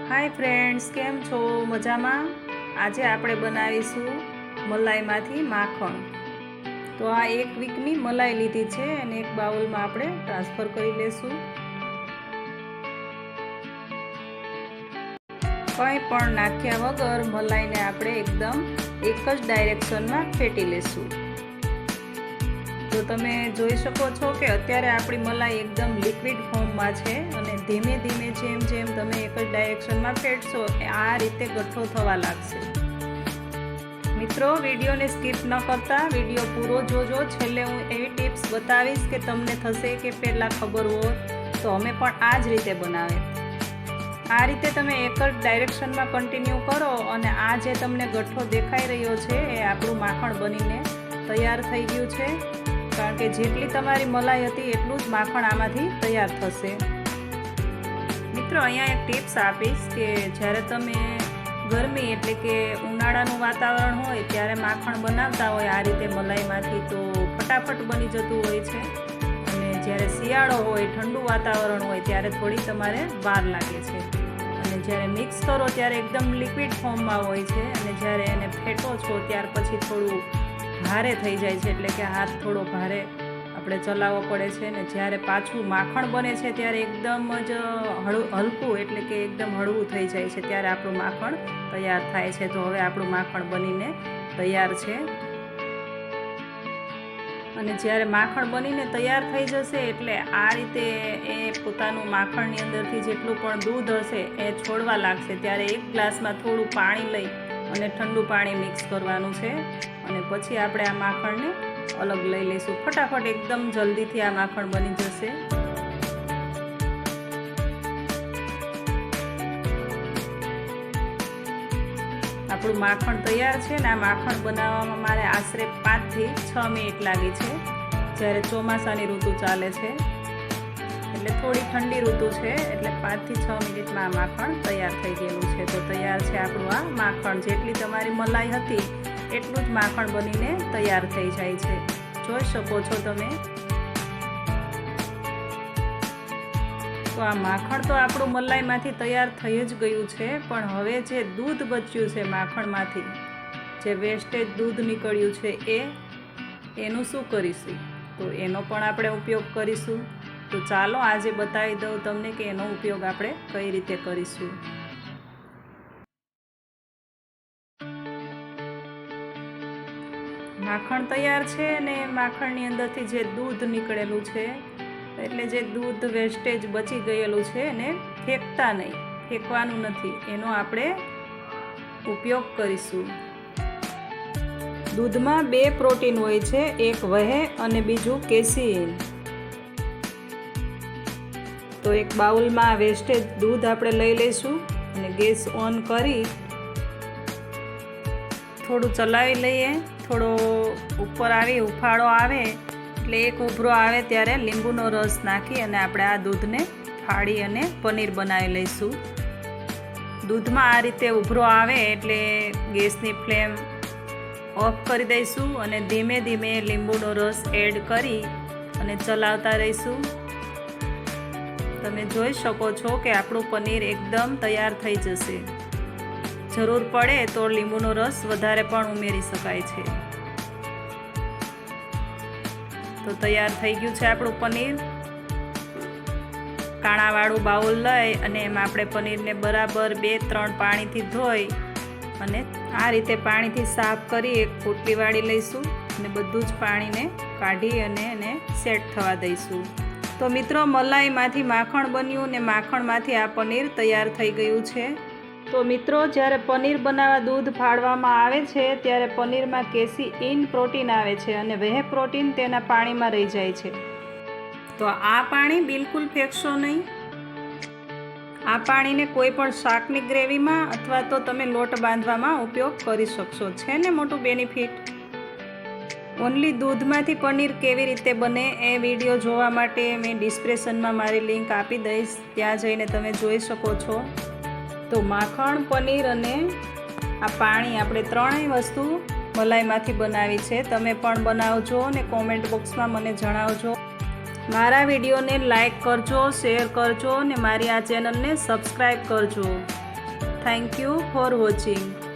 Hi friends, केम छो? मजामां? आजे आपणे बनावीशुं मलाईमांथी माखण। तो आ 1 वीकनी मलाई लीधी छे अने एक बाउलमां आपणे ट्रांसफर करी लेशुं। कंई पण नाख्या वगर मलाईने आपणे एकदम एक ज डायरेक्शनमां फेटी लेशुं। तो तमे जोई शको छो के अत्यारे आपणी मलाई एकदम लिक्विड फॉर्ममां छे अने धीमे धीमे जेम जेम तमे एक ज डायरेक्शनमां फेटशो आ रीते गठ्ठो थवा लागशे। मित्रों, विडियोने स्कीप न करता विडियो पूरो जोजो। छेल्ले हूँ एवी टिप्स बतावीश के तमने थशे के पहेला खबर होत तो अमे पण आ ज रीते बनावे। आ रीते तमे एक ज डायरेक्शनमां कन्टिन्यू करो अने आ जे तमने गठ्ठो देखाई रह्यो छे ए आपणुं माखण बनीने तैयार थई गयुं छे। कारण के जेटली तमारी मलाई हती एटलुं ज माखण आमांथी तैयार थशे। मित्रों, अहींया एक टिप्स आपीश के ज्यारे तमे गरमी एटले के उनाळानुं वातावरण होय त्यारे माखण बनावता होय आ रीते मलाईमांथी तो फटाफट बनी जतुं होय छे अने ज्यारे शियाळो होय ठंडु वातावरण होय त्यारे थोड़ी तमारे वार लागे छे अने ज्यारे मिक्स करो त्यारे एकदम लिक्विड फॉर्ममां होय छे अने ज्यारे एने फेटो छो त्यार पछी थोडुं भारे थई जाय छे एटले के हाथ थोड़ो भारे આપણે ચલાવવો પડે છે ને જ્યારે પાછું માખણ બને છે ત્યારે એકદમ જ હલકું એટલે કે એકદમ હળવું થઈ જાય છે ત્યારે આપણું માખણ તૈયાર થાય છે। તો હવે આપણું માખણ બનીને તૈયાર છે અને જ્યારે માખણ બનીને તૈયાર થઈ જશે એટલે આ રીતે એ પોતાનું માખણની અંદરથી જેટલું પણ દૂધ હશે એ છોડવા લાગશે ત્યારે એક ગ્લાસમાં થોડું પાણી લઈ અને ઠંડુ પાણી મિક્સ કરવાનું છે અને પછી આપણે આ માખણને अलग लई लेशुं। फटाफट एकदम जल्दी थी आ माखण बनी जशे। आपणुं माखण तैयार छे ने आ माखण बनाववामां मारे आशरे 5 થી 6 मिनिट लागी छे। ज्यारे ચોમાસાની ઋતુ चाले छे એટલે થોડી ठंडी ऋतु छे એટલે 5 થી 6 मिनिटमां आ माखण तैयार थई गयुं छे। तो तैयार छे आपणुं आ माखण। जेटली तमारी मलाई हती એટલું જ માખણ બનીને તૈયાર થઈ જાય છે। જોઈ શકો છો તમે। તો આ માખણ તો આપણું મલાઈમાંથી તૈયાર થઈ જ ગયું છે પણ હવે જે દૂધ બચ્યું છે માખણમાંથી જે વેસ્ટેજ દૂધ નીકળ્યું છે એનું શું કરીશું? તો એનો પણ આપણે ઉપયોગ કરીશું। તો ચાલો આજે બતાવી દઉં તમને કે એનો ઉપયોગ આપણે કઈ રીતે કરીશું। માખણ તૈયાર છે ને માખણની અંદરથી જે દૂધ નીકળેલું છે એટલે જે દૂધ વેસ્ટેજ બચી ગયેલું છે એને ફેંકતા નહીં, ફેંકવાનું નથી, એનો આપણે ઉપયોગ કરીશું। દૂધમાં 2 પ્રોટીન હોય છે, એક વહે અને બીજું કેસીન। તો એક બાઉલમાં વેસ્ટેજ દૂધ આપણે લઈ લઈશું અને ગેસ ઓન કરી થોડું ચલાવી લઈએ। થોડો ઉપર આવી ઉફાળો આવે એટલે એક ઉભરો આવે ત્યારે લીંબુનો રસ નાખી અને આપણે આ દૂધને ફાડી અને પનીર બનાવી લઈશું। દૂધમાં આ રીતે ઉભરો આવે એટલે ગેસની ફ્લેમ ઓફ કરી દઈશું અને ધીમે ધીમે લીંબુનો રસ એડ કરી અને ચલાવતા રહીશું। તમે જોઈ શકો છો કે આપણું પનીર એકદમ તૈયાર થઈ જશે। જરૂર પડે તો લીંબુનો રસ વધારે પણ ઉમેરી શકાય છે। તો તૈયાર થઈ ગયું છે આપણું પનીર। કાણાવાળું બાઉલ લઈ અને એમાં આપણે પનીરને બરાબર 2-3 પાણીથી ધોઈ અને આ રીતે પાણીથી સાફ કરી એક પોટલી વાળી લઈશું અને બધું જ પાણીને કાઢી અને એને સેટ થવા દઈશું। તો મિત્રો, મલાઈમાંથી માખણ બન્યું ને માખણમાંથી આ પનીર તૈયાર થઈ ગયું છે। તો મિત્રો, જ્યારે પનીર બનાવવા દૂધ ફાડવામાં આવે છે ત્યારે પનીરમાં કેસીઇન પ્રોટીન આવે છે અને વહે પ્રોટીન તેના પાણીમાં રહી જાય છે। તો આ પાણી બિલકુલ ફેંકશો નહીં। આ પાણીને કોઈ પણ શાકની ગ્રેવીમાં અથવા તો તમે લોટ બાંધવામાં ઉપયોગ કરી શકશો। છે ને મોટું બેનિફિટ। ઓનલી દૂધમાંથી પનીર કેવી રીતે બને એ વિડીયો જોવા માટે મેં ડિસ્ક્રિપ્શનમાં મારી લિંક આપી દઈશ, ત્યાં જઈને તમે જોઈ શકો છો। તો માખણ, પનીર અને આ પાણી આપણે ત્રણેય વસ્તુ મલાઈમાંથી બનાવી છે। તમે પણ બનાવજો અને કોમેન્ટ બોક્સમાં મને જણાવજો। મારા વિડીયોને લાઈક કરજો, શેર કરજો અને મારી આ ચેનલને સબસ્ક્રાઈબ કરજો। Thank you for watching.